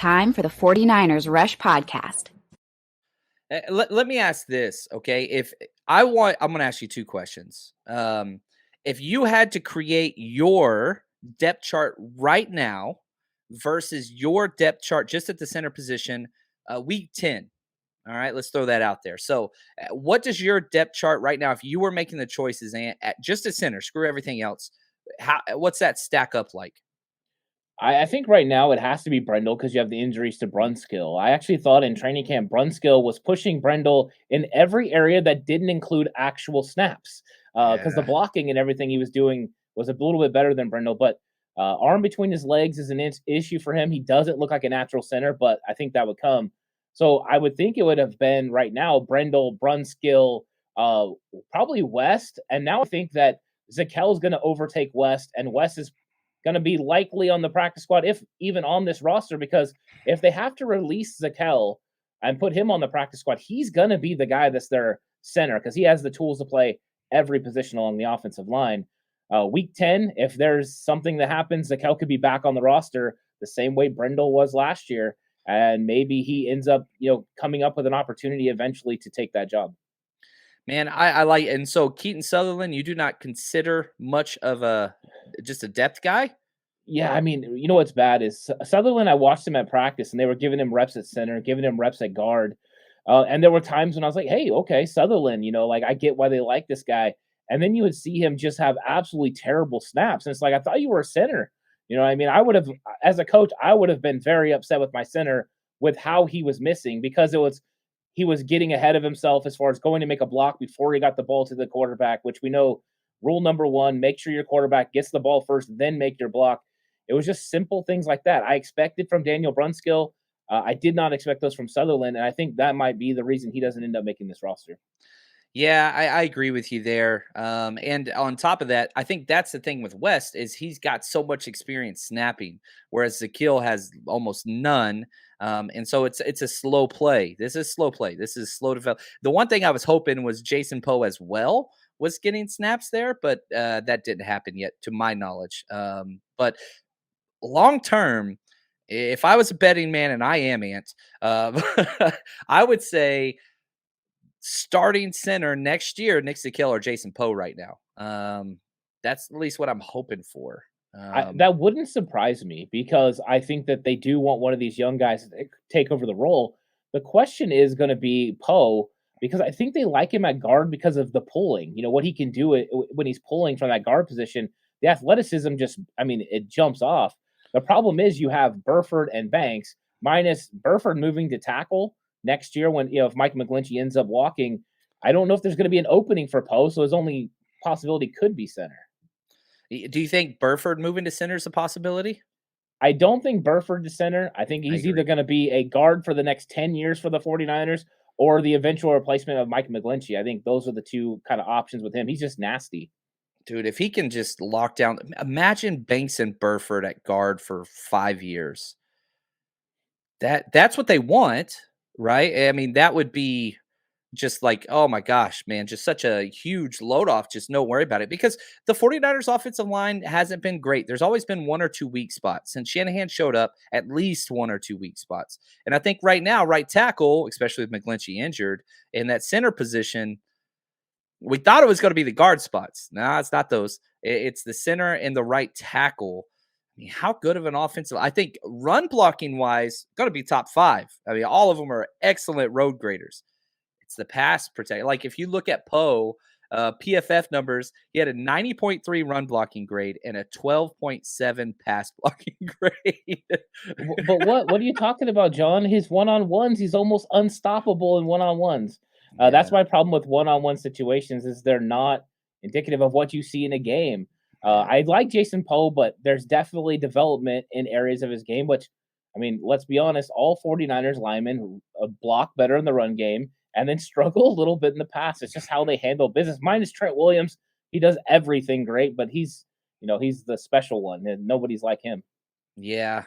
Time for the 49ers Rush podcast. Let me ask this, okay? I'm going to ask you two questions. If you had to create your depth chart right now versus your depth chart just at the center position, week 10. All right, let's throw that out there. So, what does your depth chart right now, if you were making the choices and at just a center, screw everything else, what's that stack up like? I think right now it has to be Brendel because you have the injuries to Brunskill. I actually thought in training camp Brunskill was pushing Brendel in every area that didn't include actual snaps because the Yeah. blocking and everything he was doing was a little bit better than Brendel. But arm between his legs is an issue for him. He doesn't look like a natural center, but I think that would come. So I would think it would have been right now Brendel, Brunskill, probably West. And now I think that Zakel's going to overtake West, and West is going to be likely on the practice squad, if even on this roster, because if they have to release Zakel and put him on the practice squad, he's going to be the guy that's their center because he has the tools to play every position along the offensive line. Week 10, if there's something that happens, Zakel could be back on the roster the same way Brendel was last year, and maybe he ends up, coming up with an opportunity eventually to take that job. Man, I like, and so Keaton Sutherland, you do not consider much of just a depth guy? Yeah, I mean, you know what's bad is Sutherland. I watched him at practice, and they were giving him reps at center, giving him reps at guard, and there were times when I was like, "Hey, okay, Sutherland, like I get why they like this guy." And then you would see him just have absolutely terrible snaps, and it's like I thought you were a center. I mean, I would have, as a coach, I would have been very upset with my center with how he was missing because he was getting ahead of himself as far as going to make a block before he got the ball to the quarterback, which we know rule number one, make sure your quarterback gets the ball first, then make your block. It was just simple things like that. I expected from Daniel Brunskill. I did not expect those from Sutherland, and I think that might be the reason he doesn't end up making this roster. Yeah, I agree with you there. And on top of that, I think that's the thing with West is he's got so much experience snapping, whereas Zakil has almost none. And so it's a slow play. This is slow play. This is slow develop. The one thing I was hoping was Jason Poe as well was getting snaps there, but that didn't happen yet, to my knowledge. But long term, if I was a betting man, and I am, Ant, I would say starting center next year, Nick Zakelj or Jason Poe right now. That's at least what I'm hoping for. That wouldn't surprise me because I think that they do want one of these young guys to take over the role. The question is going to be Poe because I think they like him at guard because of the pulling. What he can do when he's pulling from that guard position. The athleticism it jumps off. The problem is you have Burford and Banks, minus Burford moving to tackle next year when, if Mike McGlinchey ends up walking. I don't know if there's going to be an opening for Poe, so his only possibility could be center. Do you think Burford moving to center is a possibility? I don't think Burford to center. I think he's either going to be a guard for the next 10 years for the 49ers or the eventual replacement of Mike McGlinchey. I think those are the two kind of options with him. He's just nasty. Dude, if he can just lock down, imagine Banks and Burford at guard for 5 years. That's what they want, right? I mean, that would be just like, oh my gosh, man, just such a huge load off. Just don't worry about it because the 49ers offensive line hasn't been great. There's always been 1 or 2 weak spots. Since Shanahan showed up, at least 1 or 2 weak spots. And I think right now, right tackle, especially with McGlinchey injured, in that center position, we thought it was going to be the guard spots. No, it's not those. It's the center and the right tackle. I mean, how good of an offensive? I think run blocking wise, going to be top 5. I mean, all of them are excellent road graders. It's the pass protect. Like if you look at Poe, PFF numbers, he had a 90.3 run blocking grade and a 12.7 pass blocking grade. But what are you talking about, John? His one-on-ones, he's almost unstoppable in one-on-ones. That's my problem with one-on-one situations is they're not indicative of what you see in a game. I like Jason Poe, but there's definitely development in areas of his game, which, I mean, let's be honest, all 49ers linemen block better in the run game and then struggle a little bit in the pass. It's just how they handle business. Minus Trent Williams, he does everything great, but he's the special one, and nobody's like him. Yeah,